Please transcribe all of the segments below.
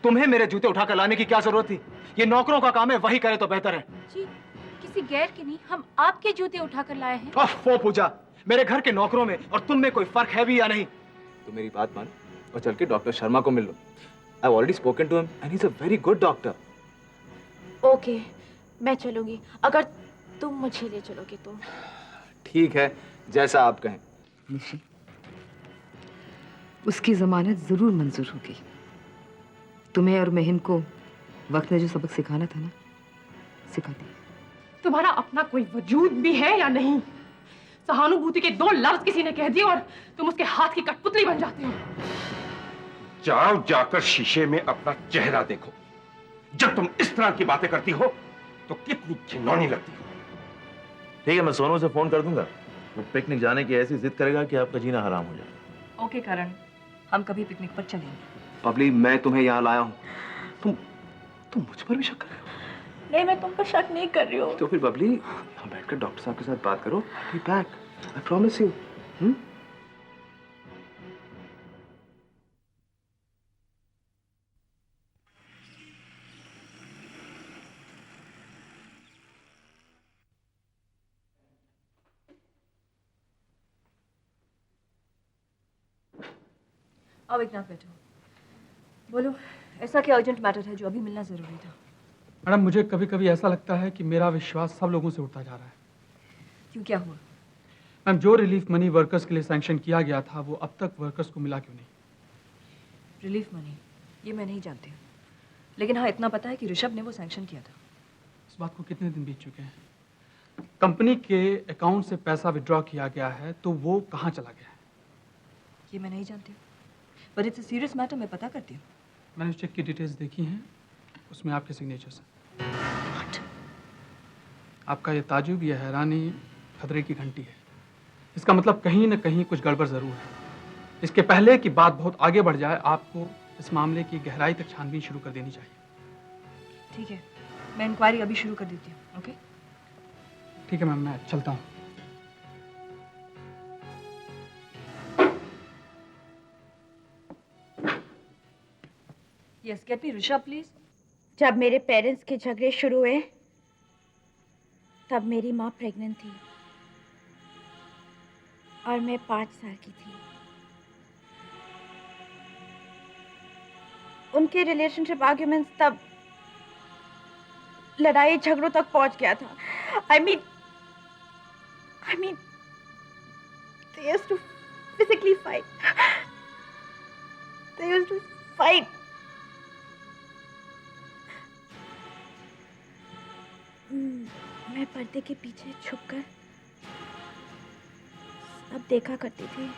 तुम्हें मेरे जूते उठाकर लाने की क्या जरूरत थी? ये नौकरों का काम है, वही करे तो बेहतर है। जी, किसी गैर के नहीं, हम आपके जूते उठाकर लाए हैं। वो पूजा, मेरे घर के नौकरों में और तुम में कोई फर्क है भी या नहीं? तो मेरी बात मान और चल के डॉक्टर शर्मा को मिल लो। I've already spoken to him and he's a very good doctor. Okay, मैं चलूंगी, अगर तुम मुझे ले चलोगे तो। ठीक है, जैसा आप कहें। निशी, उसकी जमानत जरूर मंजूर होगी। तुम्हें और महिम को वक्त ने जो सबक सिखाना था ना, सिखा दिया। तुम्हारा अपना कोई वजूद भी है या नहीं? सहानुभूति के 2 लफ्ज किसी ने कह दिए और तुम उसके हाथ की कठपुतली बन जाते हो। जाओ, जाकर शीशे में अपना चेहरा देखो। जब तुम इस तरह की बातें करती हो तो कितनी घिनौनी लगती हो। ठीक है, मैं सोनू से फोन कर दूंगा। वो पिकनिक जाने की ऐसी जिद करेगा कि आपका जीना हराम हो जाए। ओके करण, हम कभी पिकनिक पर चलेंगे। बबली, मैं तुम्हें यहाँ लाया हूँ, तुम मुझ पर भी शक कर रहे हो? नहीं, मैं तुम पर शक नहीं कर रही हूँ। तो फिर बबली, यहाँ बैठकर डॉक्टर साहब के साथ बात करो। I'll be back. I promise you. अब एक नाथ बैठो। बोलो, ऐसा क्या अर्जेंट मैटर है जो अभी मिलना जरूरी था? मैडम, मुझे कभी कभी ऐसा लगता है कि मेरा विश्वास सब लोगों से उठता जा रहा है। क्यों, क्या हुआ? मैम, जो रिलीफ मनी वर्कर्स के लिए सैंक्शन किया गया था, वो अब तक वर्कर्स को मिला क्यों नहीं? Relief money? ये मैं नहीं जानती हूँ, लेकिन हाँ इतना पता है कि ऋषभ ने वो सैंक्शन किया था। इस बात को कितने दिन बीत चुके हैं? कंपनी के अकाउंट से पैसा विड्रॉ किया गया है, तो वो कहाँ चला गया है? ये मैं नहीं जानती हूँ, but it's a serious matter, मैं पता करती हूँ। मैंने उस चेक की डिटेल्स देखी हैं, उसमें आपके सिग्नेचर्स हैं। आपका ये ताजुब, ये हैरानी खतरे की घंटी है। इसका मतलब कहीं न कहीं कुछ गड़बड़ जरूर है। इसके पहले कि बात बहुत आगे बढ़ जाए, आपको इस मामले की गहराई तक छानबीन शुरू कर देनी चाहिए। ठीक है, मैं इंक्वायरी अभी शुरू कर देती हूँ। ओके, ठीक है मैम, मैं चलता हूँ। Yes, get me Rishabh please. जब मेरे पेरेंट्स के झगड़े शुरू हुए, तब मेरी माँ प्रेग्नेंट थी और मैं 5 साल की थी। उनके रिलेशनशिप आर्ग्यूमेंट्स तब लड़ाई झगड़ों तक पहुंच गया था। I mean, they used to physically fight. They used to fight. मैं पर्दे के पीछे छुपकर सब देखा करती थी।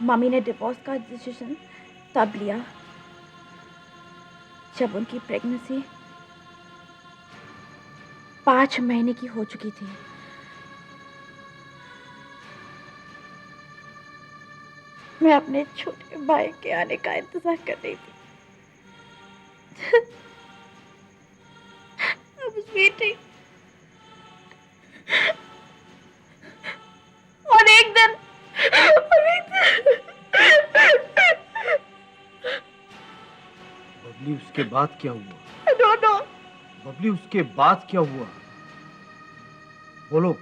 मम्मी ने डिवोर्स का डिसीजन तब लिया जब उनकी प्रेगनेंसी 5 महीने की हो चुकी थी। मैं अपने छोटे भाई के आने का इंतजार कर रही थी। I was waiting. और एक दिन बबली, उसके बाद क्या हुआ? I don't know. बबली, उसके बाद क्या हुआ? बोलो।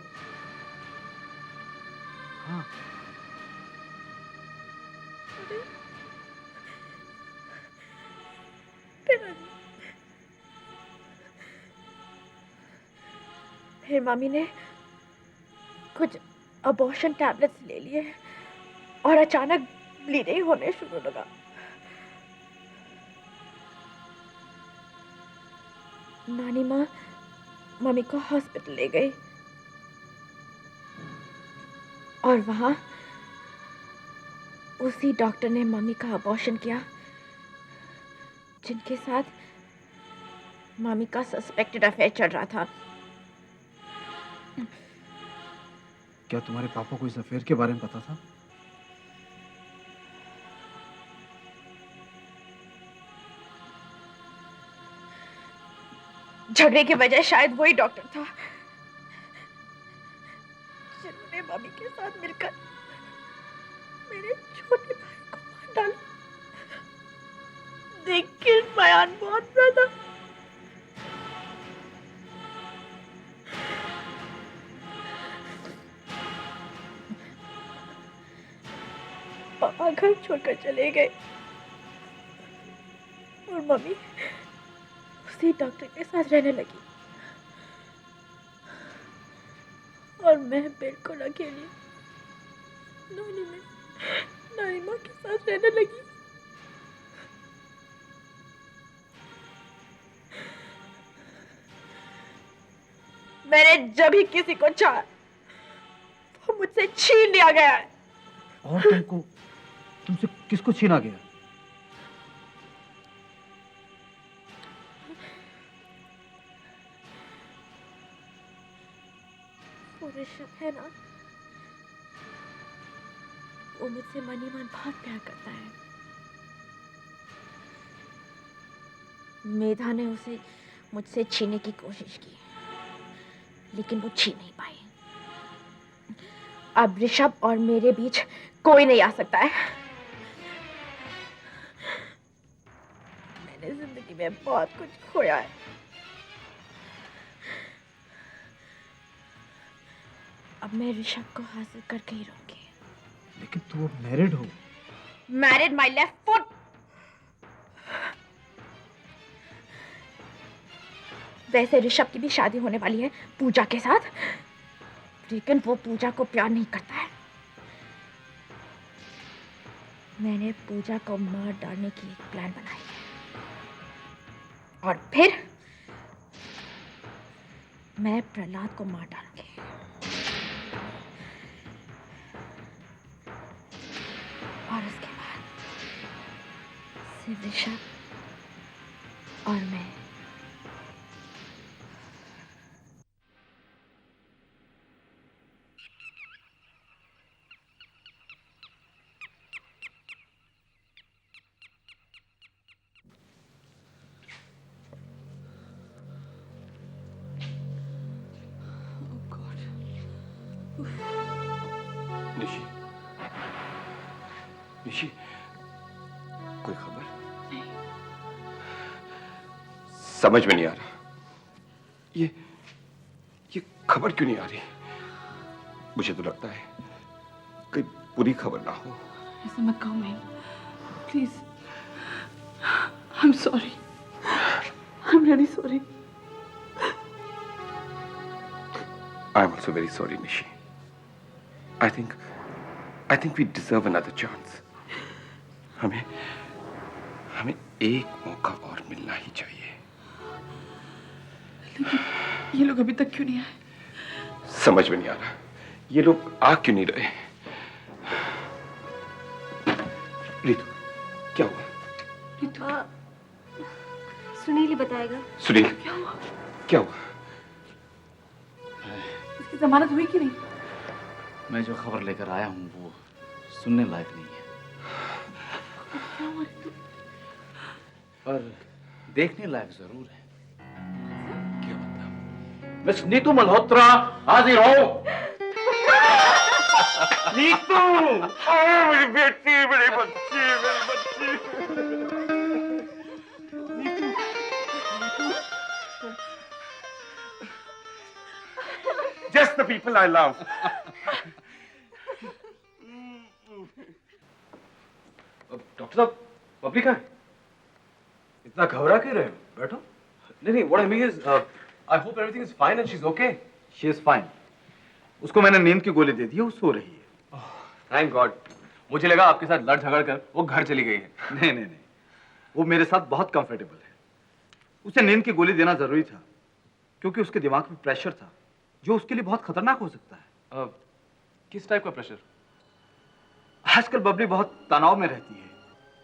हाँ। फिर मम्मी ने कुछ अबॉर्शन टैबलेट्स ले लिए और अचानक ब्लीडिंग होने शुरू लगा। नानी माँ मम्मी को हॉस्पिटल ले गई और वहां उसी डॉक्टर ने मम्मी का अबॉर्शन किया जिनके साथ मम्मी का सस्पेक्टेड अफेयर चल रहा था। क्या तुम्हारे पापा को इस अफेयर के बारे में पता था? झगड़े की वजह शायद वही डॉक्टर था जिन्होंने मम्मी के साथ मिलकर मेरे छोटे भाई को मार डाला। देख के बयान बहुत ज्यादा। पापा घर छोड़कर चले गए और मम्मी उसी डॉक्टर के साथ रहने लगी और मैं बिल्कुल अकेली नानी माँ के साथ रहने लगी। मैंने जब भी किसी को चाहा वो मुझसे छीन लिया गया है। और तुमसे किसको छीना गया? वो ऋषभ है ना, वो मुझसे मनी मन बहुत प्यार करता है। मेधा ने उसे मुझसे छीनने की कोशिश की लेकिन वो छीन नहीं पाई। अब ऋषभ और मेरे बीच कोई नहीं आ सकता है। मैंने जिंदगी में बहुत कुछ खोया है। अब मैं ऋषभ को हासिल करके ही रहूंगी। लेकिन तू अब मैरिड हो। Married my left foot. वैसे ऋषभ की भी शादी होने वाली है पूजा के साथ, लेकिन वो पूजा को प्यार नहीं करता है। मैंने पूजा को मार डालने की एक प्लान बनाई है और फिर मैं प्रहलाद को मार डालूंगी। और उसके बाद सिर्फ ऋषभ और मैं। निशी, निशी, कोई खबर? नहीं। समझ में नहीं आ रहा। ये खबर क्यों नहीं आ रही? मुझे तो लगता है कोई बुरी खबर ना हो। ऐसा मत कहो मैं, please. I'm sorry. I'm really sorry. I'm also very sorry, Nishi. I think we deserve another chance. हमें एक मौका और मिलना ही चाहिए। लेकिन ये लोग अभी तक क्यों नहीं आए? समझ में नहीं आ रहा, ये लोग आ क्यों नहीं रहे? रितु, क्या हुआ? रितु, सुनील ही बताएगा। सुनील, क्या हुआ? इसकी जमानत हुई कि नहीं? मैं जो खबर लेकर आया हूँ वो सुनने लायक नहीं है, क्या हुआ रितु? पर देखने लायक जरूर है। क्या मतलब? मिस नीतू मल्होत्रा हाजिर हो। नीतू, मेरी बेटी, मेरी बच्ची, मेरी बच्ची। Neetu, just the people I love. Doctor साहब, पब्लिक है, इतना घबरा क्यों रहे हो? बैठो। नहीं, what I mean is, I hope everything is fine and she's okay. She is fine. उसको मैंने नींद की गोली दे दी है, वो सो रही है। Thank God. मुझे लगा आपके साथ लड़ झगड़ कर वो घर चली गई है। नहीं, वो मेरे साथ बहुत कंफर्टेबल है। उसे नींद की गोली देना जरूरी था क्योंकि उसके दिमाग में प्रेशर था जो उसके लिए बहुत खतरनाक हो सकता है। किस टाइप का प्रेशर? आजकल बबली बहुत तनाव में रहती है।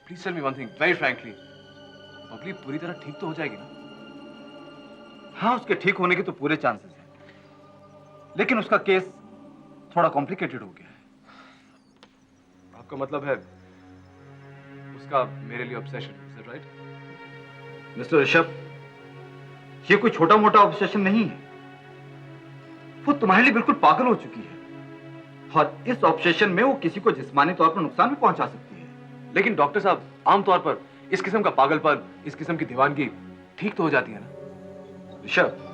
Please tell me one thing very frankly, Babli पूरी तरह ठीक तो हो जाएगी ना? हाँ, उसके ठीक होने के तो पूरे चांसेस हैं, लेकिन उसका केस थोड़ा कॉम्प्लिकेटेड हो गया है। आपका मतलब है उसका मेरे लिए obsession, is that right? Mister Rishabh, ये कोई छोटा मोटा ऑब्सेशन नहीं है। वो तुम्हारे लिए बिल्कुल पागल हो चुकी है। और इस ऑब्सेशन में वो किसी को जिस्मानी तौर पर नुकसान भी पहुंचा सकती है। लेकिन डॉक्टर साहब, आमतौर पर इस किस्म का पागलपन, इस किस्म की दीवानगी ठीक तो हो जाती है ना? ऋषभ,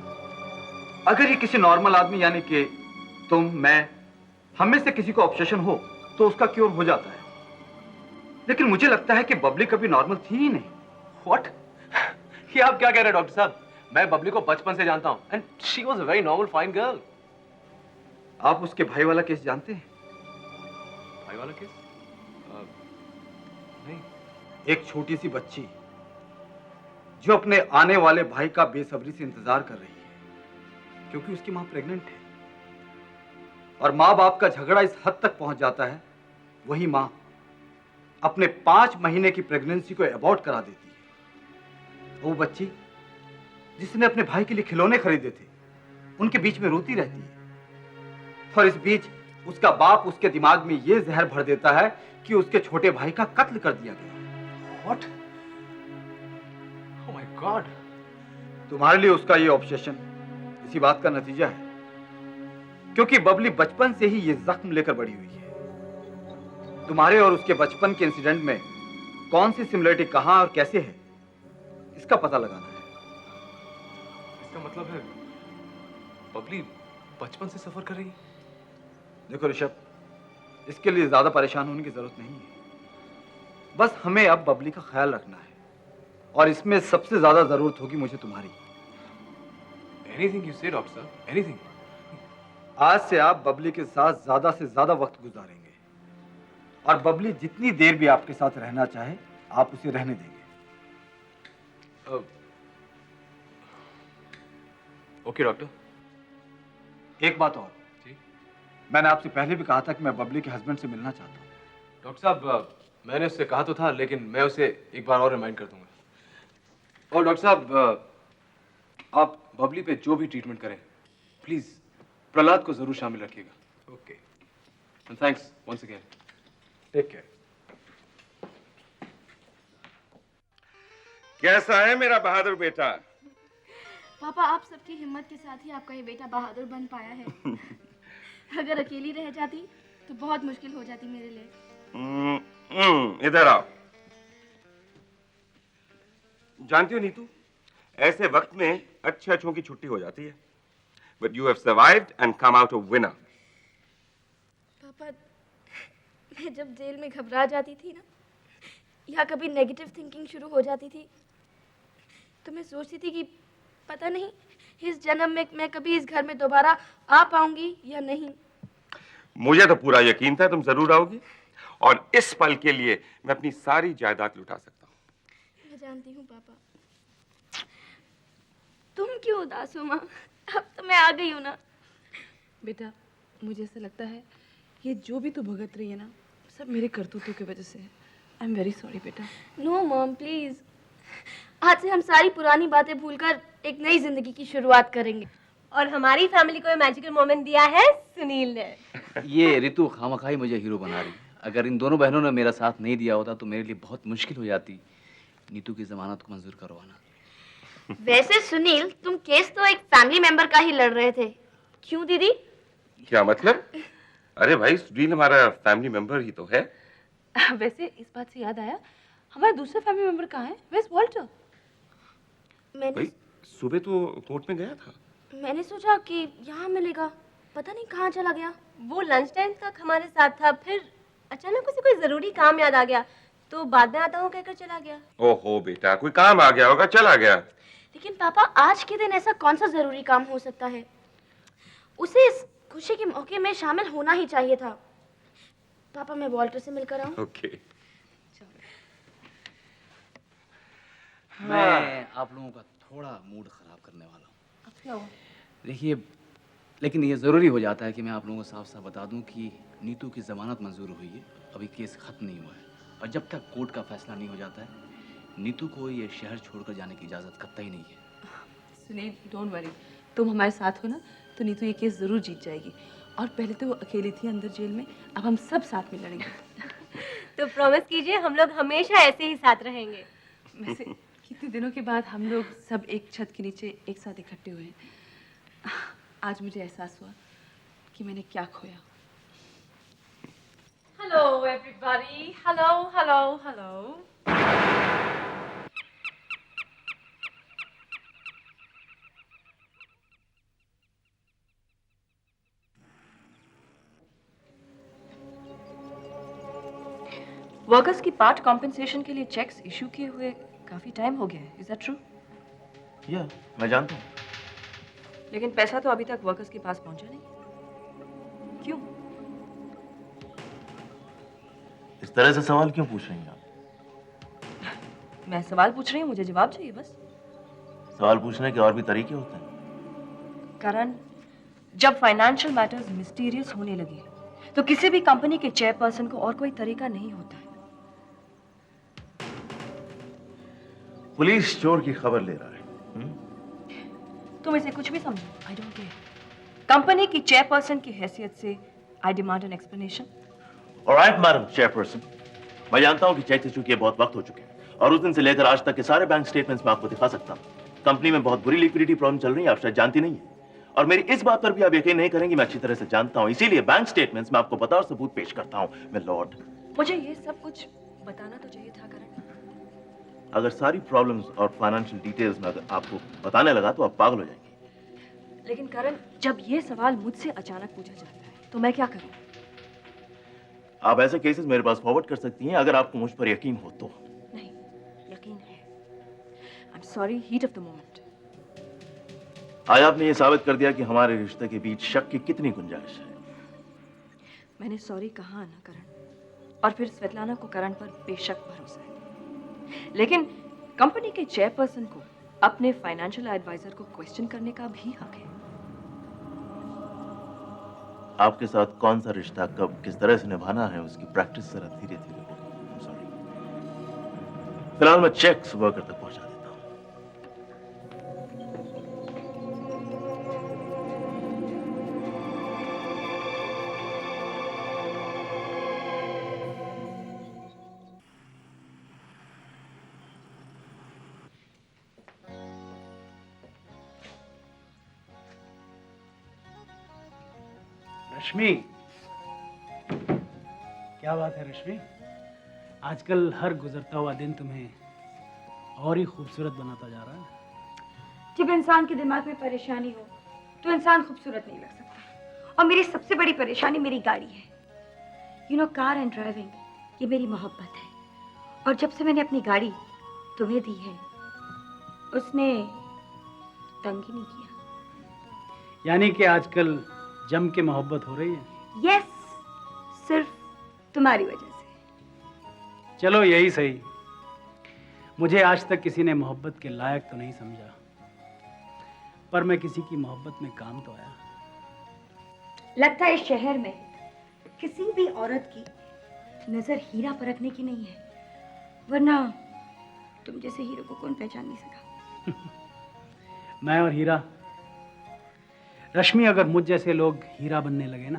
अगर ये किसी नॉर्मल आदमी यानी कि तुम, मैं, हम में से किसी को ऑब्सेशन हो तो उसका क्योर हो जाता है। लेकिन मुझे लगता है कि बबली कभी नॉर्मल थी ही नहीं। व्हाट? ये आप क्या कह रहे हैं डॉक्टर साहब? मैं बबली को बचपन से जानता हूं and she was a very normal fine girl. आप उसके भाई वाला केस जानते हैं? भाई वाला केस? नहीं। एक छोटी सी बच्ची जो अपने आने वाले भाई का बेसब्री से इंतजार कर रही है क्योंकि उसकी मां प्रेग्नेंट है, और मां बाप का झगड़ा इस हद तक पहुंच जाता है, वही मां अपने 5 महीने की प्रेगनेंसी को अबॉर्ट करा देती है। वो बच्ची जिसने अपने भाई के लिए खिलौने खरीदे थे, उनके बीच में रोती रहती है, और इस बीच उसका बाप उसके दिमाग में यह जहर भर देता है कि उसके छोटे भाई का कत्ल कर दिया गया। What? Oh my God! तुम्हारे लिए उसका ये ऑब्सेशन इसी बात का नतीजा है, क्योंकि बबली बचपन से ही ये जख्म लेकर बड़ी हुई है। तुम्हारे और उसके बचपन के इंसिडेंट में कौन सी सिमिलरिटी कहां और कैसे है, इसका पता लगाना है। इसका मतलब है बबली बचपन से सफर कर रही है? देखो ऋषभ, इसके लिए ज्यादा परेशान होने की जरूरत नहीं है। बस हमें अब बबली का ख्याल रखना है, और इसमें सबसे ज्यादा जरूरत होगी मुझे तुम्हारी। Anything you say, doctor, anything. आज से आप बबली के साथ ज्यादा से ज्यादा वक्त गुजारेंगे, और बबली जितनी देर भी आपके साथ रहना चाहे आप उसे रहने देंगे। Okay doctor. एक बात और, जी? मैंने आपसे पहले भी कहा था कि मैं बबली के हस्बैंड से मिलना चाहता हूँ। डॉक्टर साहब, मैंने उससे कहा तो था, लेकिन मैं उसे एक बार और रिमाइंड कर दूंगा। और डॉक्टर साहब, आप बबली पे जो भी ट्रीटमेंट करें, प्लीज प्रहलाद को जरूर शामिल रखिएगा। Okay, and thanks once again. Take care. कैसा है मेरा बहादुर बेटा? पापा, आप सबकी हिम्मत के साथ ही आपका ये बेटा बहादुर बन पाया है। अगर अकेली रह जाती तो बहुत मुश्किल हो जाती मेरे लिए। इधर आओ। जानती हो नीतू, ऐसे वक्त में अच्छे अच्छों की छुट्टी हो जाती है। But you have survived and come out a winner. पापा, मैं जब जेल में घबरा जाती थी ना, या कभी नेगेटिव थिंकिंग शुरू हो जाती थी, तो मैं सोचती थी कि पता नहीं इस जन्म में मैं कभी इस घर में दोबारा आ पाऊंगी या नहीं। मुझे तो पूरा यकीन था तुम जरूर आओगी, और इस पल के लिए मैं अपनी सारी जायदाद लुटा सकता हूँ। मैं जानती हूँ पापा। तुम क्यों उदास हो माँ? अब तो मैं आ गई हूँ ना। बेटा, मुझे ऐसा लगता है ये जो भी तू भुगत रही है ना, सब मेरे करतूतों की वजह से है। आई एम वेरी सॉरी बेटा। नो मॉम प्लीज, आज से हम सारी पुरानी बातें भूलकर एक नई जिंदगी की शुरुआत करेंगे। और हमारी फैमिली को मैजिकल मोमेंट दिया है सुनील ने। ये ऋतु खामखाई मुझे हीरो बना रही। अगर इन दोनों बहनों ने मेरा साथ नहीं दिया होता तो मेरे लिए बहुत मुश्किल हो जाती नीतू की जमानत को मंजूर करवाना। वैसे सुनील, तुम केस तो एक फैमिली मेंबर का ही लड़ रहे थे, क्यों दीदी? क्या मतलब? अरे भाई, सुनील हमारा फैमिली मेंबर ही तो है। वैसे इस बात से याद आया, हमारा दूसरा फैमिली मेंबर कहाँ है? Where's Walter? भाई सुबह तो कोर्ट में गया था। मैंने सोचा कि यहाँ मिलेगा, पता नहीं कहाँ चला गया। वो लंच टाइम तक हमारे साथ था, फिर अचानक उसे कोई जरूरी काम याद आ गया तो बाद में आता हूँ कहकर चला गया। ओहो बेटा, कोई काम आ गया होगा, चला गया। लेकिन पापा, आज के दिन ऐसा कौन सा जरूरी काम हो सकता है? उसे इस खुशी के मौके में शामिल होना ही चाहिए था। पापा, मैं वॉल्टर से मिलकर आऊं? ओके। मैं आप लोगों का थोड़ा मूड खराब करने वाला हूँ। देखिए, लेकिन ये ज़रूरी हो जाता है कि मैं आप लोगों को साफ साफ बता दूं कि नीतू की ज़मानत मंजूर हुई है, अभी केस ख़त्म नहीं हुआ है, और जब तक कोर्ट का फैसला नहीं हो जाता है नीतू को ये शहर छोड़कर जाने की इजाज़त कतई नहीं है। सुनील, डोंट वरी, तुम हमारे साथ हो ना, तो नीतू ये केस ज़रूर जीत जाएगी। और पहले तो वो अकेली थी अंदर जेल में, अब हम सब साथ में लड़ेंगे। तो प्रॉमिस कीजिए, हम लोग हमेशा ऐसे ही साथ रहेंगे। वैसे कितने दिनों के बाद हम लोग सब एक छत के नीचे एक साथ इकट्ठे हुए हैं। आज मुझे एहसास हुआ कि मैंने क्या खोया। Hello, everybody. Hello, hello, hello. Workers की पार्ट कॉम्पेंसेशन के लिए चेक्स इशू किए हुए काफी टाइम हो गया है, इज दैट ट्रू? या मैं जानता हूँ। लेकिन पैसा तो अभी तक वर्कर्स के पास पहुंचा नहीं। क्यों? इस तरह से सवाल क्यों पूछ रही हैं आप? मैं सवाल पूछ रही हूँ, मुझे जवाब चाहिए बस। सवाल पूछने के और भी तरीके होते हैं। कारण जब फाइनेंशियल मैटर्स मिस्टीरियस होने लगे तो किसी भी कंपनी के चेयरपर्सन को और कोई तरीका नहीं होता है। पुलिस चोर की खबर ले रहा है। तुम इसे कुछ भी समझो, आई डोंट केयर। कंपनी की चेयरपर्सन की हैसियत से आई demand an explanation. Alright madam chairperson, मैं जानता हूँ कि चेक इशू किए बहुत वक्त हो चुके हैं और उस दिन से लेकर आज तक के सारे बैंक स्टेटमेंट्स मैं आपको दिखा सकता हूँ। कंपनी में बहुत बुरी लिक्विडिटी प्रॉब्लम चल रही है, आप शायद जानती नहीं है। और मेरी इस बात पर भी आप यकीन नहीं करेंगे, मैं अच्छी तरह से जानता हूँ। इसीलिए बैंक स्टेटमेंट्स मैं आपको बता और सबूत पेश करता हूँ। मैं लॉर्ड, मुझे ये सब कुछ बताना तो चाहिए था करण। अगर सारी प्रॉब्लम्स और फाइनेंशियल डिटेल्स में अगर आपको बताने लगा तो आप पागल हो जाएंगे। लेकिन करण, जब ये सवाल मुझसे अचानक पूछा जाता है तो मैं क्या करूं? आप ऐसे केसेस मेरे पास फॉरवर्ड कर सकती हैं अगर आपको मुझ पर यकीन हो तो। नहीं, यकीन है। I am sorry, heat of the moment. आज आपने ये साबित कर दिया कि हमारे रिश्ते के बीच शक की कितनी गुंजाइश है। मैंने सॉरी कहा ना करण, और फिर स्वेतलाना को करण पर बेशक भरोसा है। लेकिन कंपनी के चेयरपर्सन को अपने फाइनेंशियल एडवाइजर को क्वेश्चन करने का भी हक है। आपके साथ कौन सा रिश्ता कब किस तरह से निभाना है उसकी प्रैक्टिस जरा धीरे धीरे होगी। सॉरी, फिलहाल मैं चेक सुबह तक पहुंचा देता हूं। रश्मि, क्या बात है रश्मि? आजकल हर गुजरता हुआ दिन तुम्हें और ही खूबसूरत बनाता जा रहा है। जब इंसान के दिमाग में परेशानी हो तो इंसान खूबसूरत नहीं लग सकता। और मेरी सबसे बड़ी परेशानी मेरी गाड़ी है। You know, car and driving ये मेरी मोहब्बत है। और जब से मैंने अपनी गाड़ी तुम्हें दी है उसने तंग ही नहीं किया। यानी कि आजकल जम के मोहब्बत हो रही है। यस, सिर्फ तुम्हारी वजह से। चलो यही सही। मुझे आज तक किसी ने मोहब्बत के लायक तो नहीं समझा, पर मैं किसी की मोहब्बत में काम तो आया। लगता है इस शहर में किसी भी औरत की नजर हीरा परखने की नहीं है, वरना तुम जैसे हीरो को कौन पहचान नहीं सका। मैं और हीरा? रश्मि, अगर मुझ जैसे लोग हीरा बनने लगे ना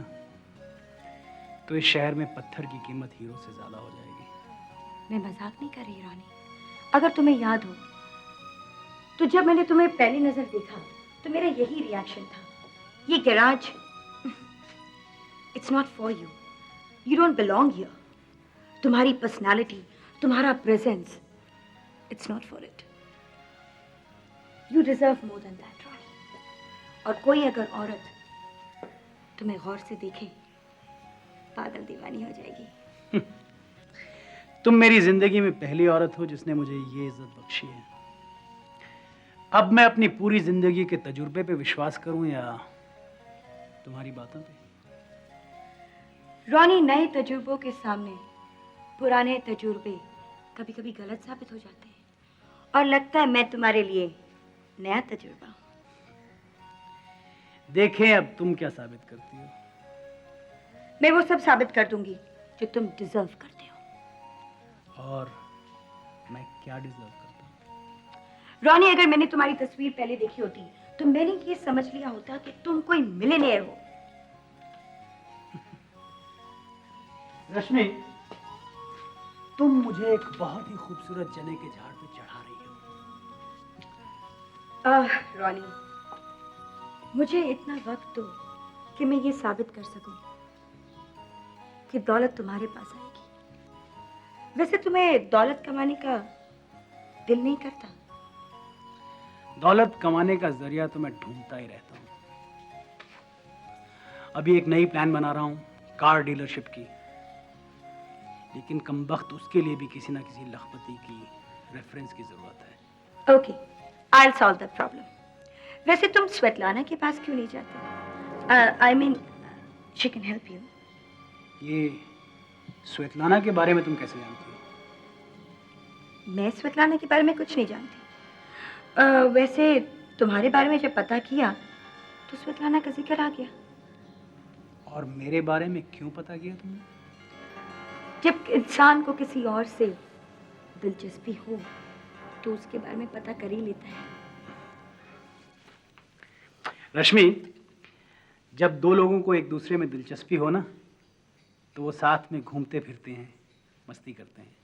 तो इस शहर में पत्थर की कीमत हीरो से ज्यादा हो जाएगी। मैं मजाक नहीं कर रही रानी। अगर तुम्हें याद हो तो जब मैंने तुम्हें पहली नजर देखा तो मेरा यही रिएक्शन था। ये garage, it's not for you. You don't belong here. तुम्हारी पर्सनालिटी, तुम्हारा presence, it's not for it. You deserve more than that Rani. और कोई अगर औरत तुम्हें गौर से देखे, पागल दीवानी हो जाएगी। तुम मेरी जिंदगी में पहली औरत हो जिसने मुझे ये इज्जत बख्शी है। अब मैं अपनी पूरी जिंदगी के तजुर्बे पे विश्वास करूं या तुम्हारी बातों पे? रॉनी, नए तजुर्बों के सामने पुराने तजुर्बे कभी कभी गलत साबित हो जाते हैं। और लगता है मैं तुम्हारे लिए नया तजुर्बा हूं। देखें अब तुम क्या साबित करती हो। मैं वो सब साबित कर दूंगी जो तुम डिजर्व करते हो। और मैं क्या डिजर्व करता हूँ? रॉनी, अगर मैंने तुम्हारी तस्वीर पहले देखी होती तो मैंने ये समझ लिया होता कि तुम कोई मिलियनेयर हो। रश्मि, तुम मुझे एक बहुत ही खूबसूरत चने के झाड़ पे चढ़ा रही हो। रॉनी, मुझे इतना वक्त दो कि मैं ये साबित कर सकूं कि दौलत तुम्हारे पास आएगी। वैसे तुम्हें दौलत कमाने का दिल नहीं करता? दौलत कमाने का जरिया तो मैं ढूंढता ही रहता हूँ। अभी एक नई प्लान बना रहा हूँ कार डीलरशिप की, लेकिन कमबख्त उसके लिए भी किसी ना किसी लखपति की रेफरेंस की जरूरत है। Okay, I will solve that problem. वैसे तुम स्वेतलाना के पास क्यों नहीं जाते? I mean she can help you. ये स्वेतलाना के बारे में तुम कैसे जानती हो? मैं स्वेतलाना के बारे में कुछ नहीं जानती। वैसे तुम्हारे बारे में जब पता किया तो स्वेतलाना का जिक्र आ गया। और मेरे बारे में क्यों पता किया तुमने? जब इंसान को किसी और से दिलचस्पी हो तो उसके बारे में पता कर ही लेता है। रश्मि, जब दो लोगों को एक दूसरे में दिलचस्पी हो ना, तो वो साथ में घूमते फिरते हैं, मस्ती करते हैं।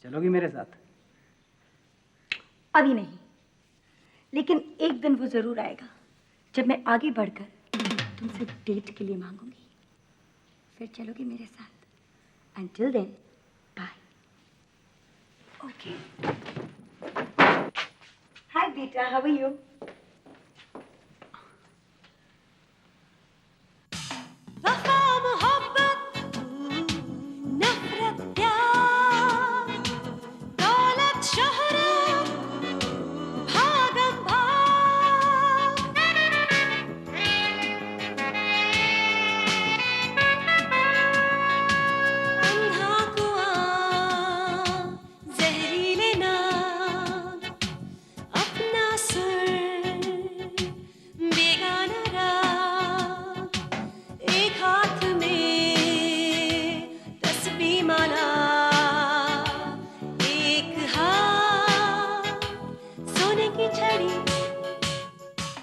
चलोगी मेरे साथ? अभी नहीं, लेकिन एक दिन वो जरूर आएगा जब मैं आगे बढ़कर तुमसे डेट के लिए मांगूंगी। फिर चलोगी मेरे साथ? Until then, bye. Okay. Hi, Beta. How are you? सोने की छड़ी